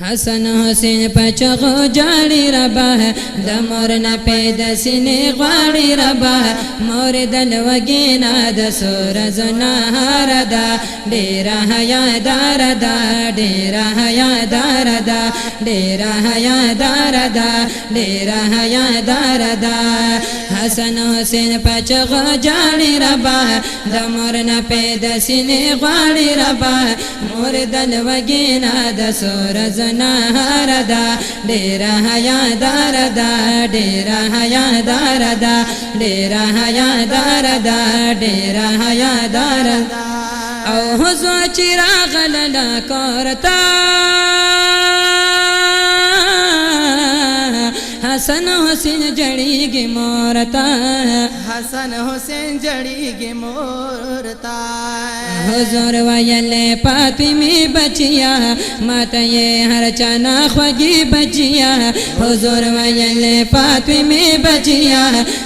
حسن حسین پچغو جاڑی ربا د مور نه پیدا سینې غواړي ربا مور دل وګینا د سورز نهار دا ډیر حیا دار دا ډیر حیا دار دا ډیر حیا دار دا ډیر حیا دار دا حسن حسین پچغو جاڑی ربا د مور نه پیدا سینې غواړي ربا مور دل وګینا د سورز نهار دا ډیر حیا دار دا ډیر حیا دار دا ډیر حیا دار دا ډیر حیا دار او حزو چراغ للا کورتا حسن حسین جڑیگی مورتا حسن حسین جڑیگی مورتا حضور ویلے فاطمی بچیا ماتا یہ ہر چانا خوگی بچیا حضور ویلے فاطمی بچیا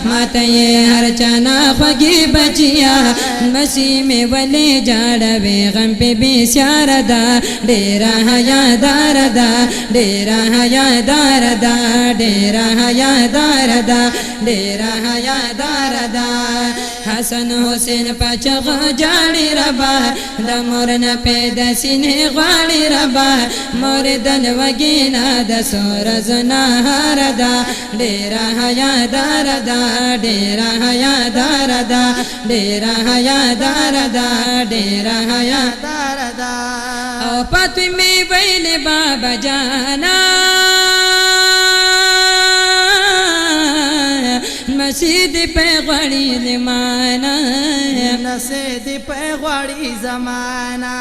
ماتا یہ ہر چانا خوگی بچیا مسیح میں ولی جاڑا بے غم پہ بھی سیار دا ڈیرا حیا دار دا ڈیرا حیا دار دا ڈیرا حیا دار دا ڈیرا حیا دار دا حسن حسین پچغو جاڑی ربا د مور نه پیدا سینې غواړي ربا مور دل وګینا د سورز نهار دا ډیر حیا دار دا ډیر حیا دار دا ډیر حیا دار دا ډیر حیا دار دا او فاطمه ویل بابا جانا مسجد پہ غړی زمانہ نسید پہ غړی زمانہ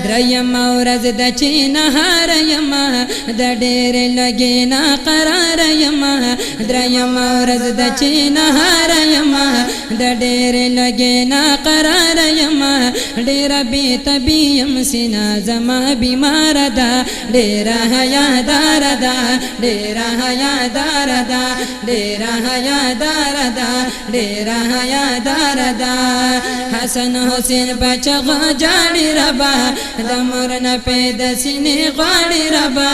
دریم ورځ د چینهار یما د ډېر لګینا قرار یما دریم ورځ د چینهار یما د ډېر لګینا قرار یما ډېر بی طبیم سینا زما بیمار دا ډېر حیا دار دا ډېر حیا دار دا ډېر حیا دار دا ډېر حیا دار دا حسن حسین پچغو جاڑی ربا د مور نه پیدا سینې غواړي ربا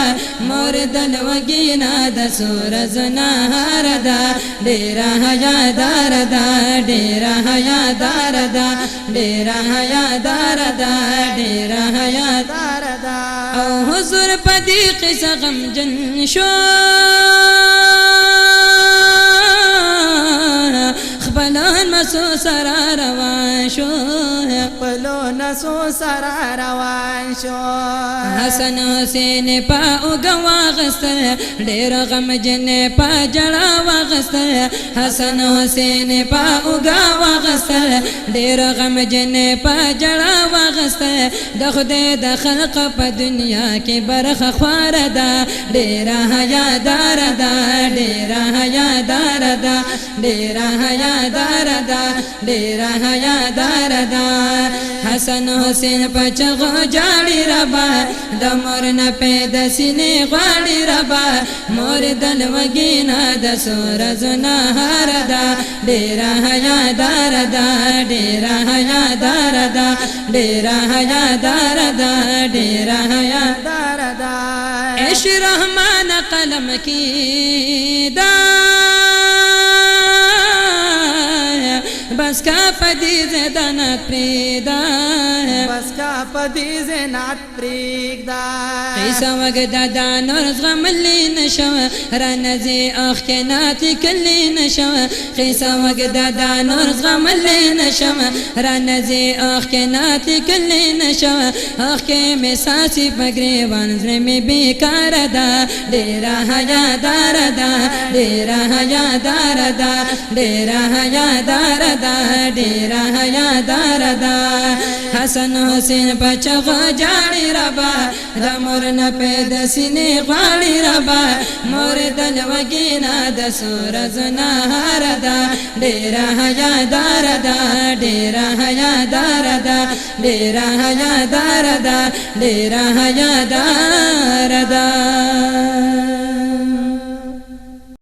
مور دل وګینا د سورز نهار دا ډېر حیا دار دا ډېر حیا دار دا ډېر حیا دار دا ډېر حیا دار دا او حضور پدې قصه غمجن شو خپلان مسو سرا روان شو پلو نسو سرا روان شو حسن حسین پا اوگا واغستر ډیر غمجن پا جڑا واغستر حسن حسین پا اوگا واغستر ډیر غمجن پا جڑا واغستر د خدای د خلق په دنیا کې برخه خوار ده ډیر حیا دار دا ډیر حیا دار دا ډیر حیا دار دا ډیر حیا دار دا حسن حسین پچغو جاڑی ربا د مور نه پیدا سینې غواړي ربا مور دل وګینا د سورز نهار دا ډیر حیا دار دا ډیر حیا دار دا ډیر حیا دار دا ډیر حیا دار دا عش رحمان قلم کی دا بس کا پدی زدانت پریدا بس کا پدی زنات پریدا قیسا وگدا دانور غملی نشو رنزی آخ کے ناتی کلی نشو قیسا وگدا دانور غملی نشو رنزی آخ کے ناتی کلی نشو آخ کے مساسی پگریوان زرمی بیکار دا ډیر حیا دار دا ډیر حیا دار دا ډیر حیا دار دا ډیر حیا دار دا حسن حسین پچغو جاڑی ربا د مور نه پیدا سینې غواړي ربا مور دل وګینا د سورز نهار دا ډیر حیا دار دا ډیر حیا دار دا ډیر حیا دار دا ډیر حیا دار دا